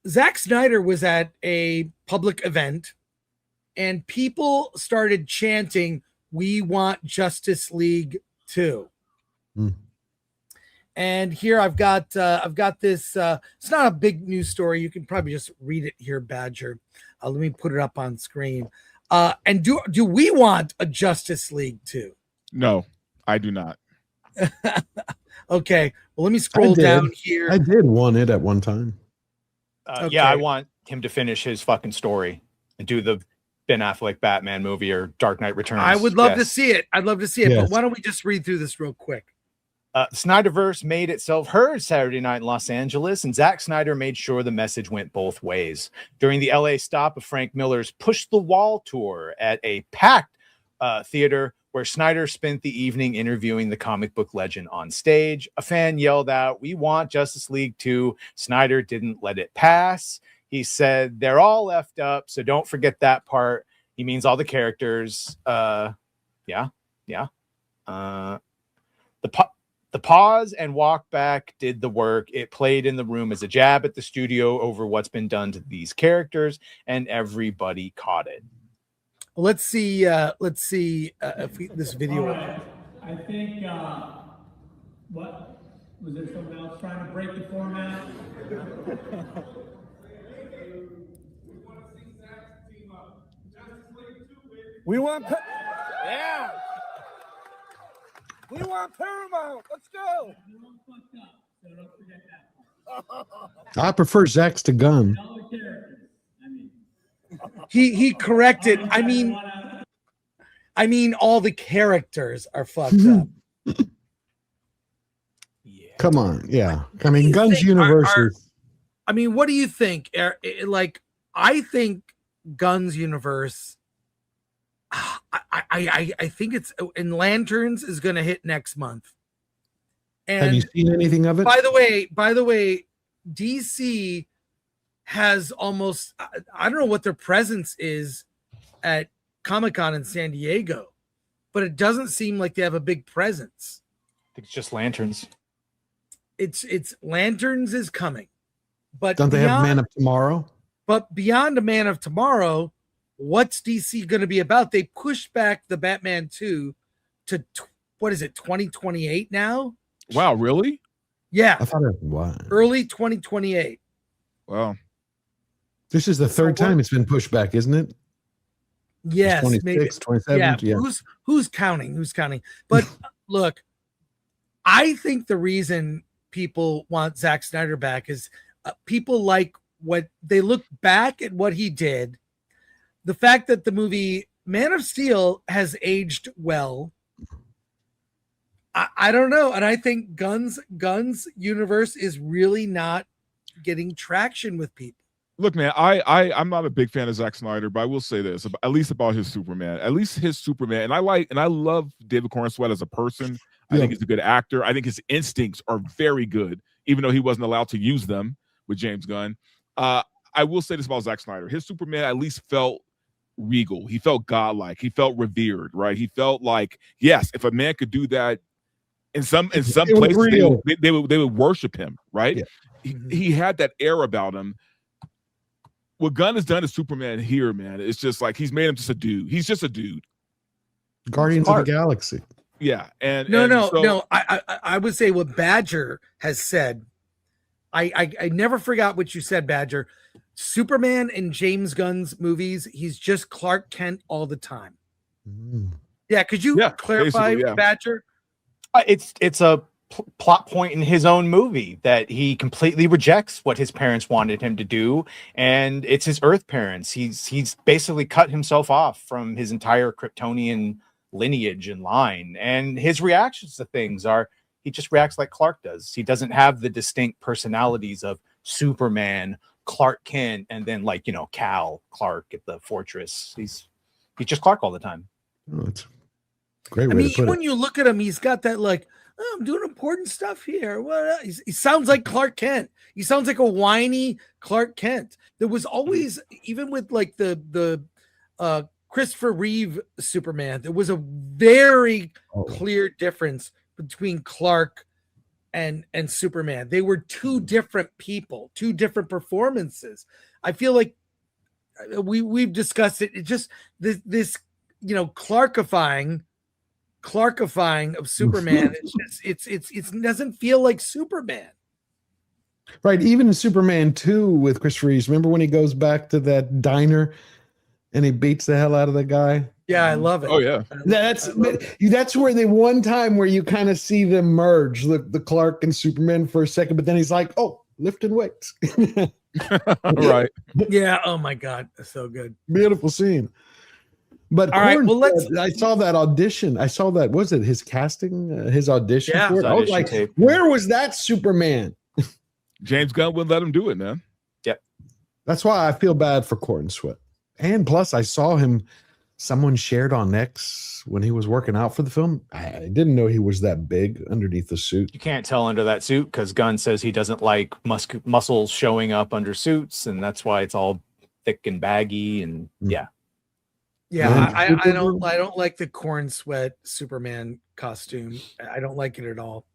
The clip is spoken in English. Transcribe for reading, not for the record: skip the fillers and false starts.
Zack Snyder was at a public event and people started chanting, "We want Justice League 2." Mm. And here I've got this. It's not a big news story. You can probably just read it here, Badger. Let me put it up on screen. And do we want a Justice League 2? No, I do not. Okay. Well, let me scroll down here. I did want it at one time. Okay. Yeah, I want him to finish his fucking story and do the Ben Affleck Batman movie or Dark Knight Returns. I would love to see it. I'd love to see it. Yes. But why don't we just read through this real quick? Snyderverse made itself heard Saturday night in Los Angeles, and Zack Snyder made sure the message went both ways. During the LA stop of Frank Miller's Push the Wall tour at a packed theater where Snyder spent the evening interviewing the comic book legend on stage, a fan yelled out, "We want Justice League 2. Snyder didn't let it pass. He said, "They're all effed up, so don't forget that part." He means all the characters. The pause and walk back did the work. It played in the room as a jab at the studio over what's been done to these characters, and everybody caught it. Let's see if this video. Right. I think what was there someone else trying to break the format? We want yeah. We want Paramount. Let's go. I prefer Zack's to Gunn. He corrected. I mean, all the characters are fucked up. Yeah. Come on, yeah. I mean, Gunn's universe is. I mean, what do you think? Like, I think Gunn's universe. I think it's in Lanterns is going to hit next month. And have you seen anything of it? By the way, DC has almost, I don't know what their presence is at Comic-Con in San Diego, but it doesn't seem like they have a big presence. I think it's just Lanterns. It's Lanterns is coming, but don't they have Man of Tomorrow? But beyond a Man of Tomorrow, what's DC going to be about? They pushed back the Batman 2 to what is it, 2028 now? Wow, really? Yeah. I thought it was early 2028. Wow. This is the third time it's been pushed back, isn't it? Yes, 26, maybe 27. Yeah. Who's counting? Who's counting? But look, I think the reason people want Zack Snyder back is people like what they look back at what he did. The fact that the movie Man of Steel has aged well. I don't know. And I think Gunn's universe is really not getting traction with people. Look, man, I'm not a big fan of Zack Snyder, but I will say this, at least about his Superman. At least his Superman, and I love David Corenswet as a person. I think he's a good actor. I think his instincts are very good, even though he wasn't allowed to use them with James Gunn. I will say this about Zack Snyder. His Superman at least felt regal. He felt godlike. He felt revered, right? He felt like, yes, if a man could do that in some places, they would worship him, right? Yeah. He had that air about him. What Gunn has done to Superman here, man, it's just like he's made him just a dude. He's just a dude. Guardians of the Galaxy. Yeah, and no. I would say what Badger has said. I never forgot what you said, Badger. Superman in James Gunn's movies, he's just Clark Kent all the time. Yeah, could you clarify, Badger? It's a plot point in his own movie that he completely rejects what his parents wanted him to do, and it's his Earth parents. He's basically cut himself off from his entire Kryptonian lineage and line, and his reactions to things are he just reacts like Clark does. He doesn't have the distinct personalities of Superman, Clark Kent, and then Cal Clark at the Fortress. He's just Clark all the time. Oh, it's great way to put even it. when you look at him, he's got that I'm doing important stuff here. Well, he sounds like Clark Kent. He sounds like a whiny Clark Kent. There was always, even with the Christopher Reeve Superman, there was a very clear difference between Clark and Superman. They were two different people, two different performances. I feel like we've discussed it. It just this Clarkifying of Superman. It doesn't feel like Superman. Right. Even in Superman 2 with Christopher Reeves, remember when he goes back to that diner and he beats the hell out of the guy? Yeah, I love it. Oh yeah, That's where the one time where you kind of see them merge, the Clark and Superman for a second, but then he's like, "Oh, lifting weights." right. Yeah. Oh my God, that's so good. Beautiful scene. But All right, well, I saw that audition. I saw that. Was it his casting? His audition Yeah. for it? I was like, tape. where was that Superman? James Gunn wouldn't let him do it, man. That's why I feel bad for Corton Sweat. And plus, I saw him. Someone shared on X when he was working out for the film. I didn't know he was that big underneath the suit. You can't tell under that suit because Gunn says he doesn't like muscles showing up under suits, and that's why it's all thick and baggy. And yeah, I don't like the corn sweat Superman costume. I don't like it at all.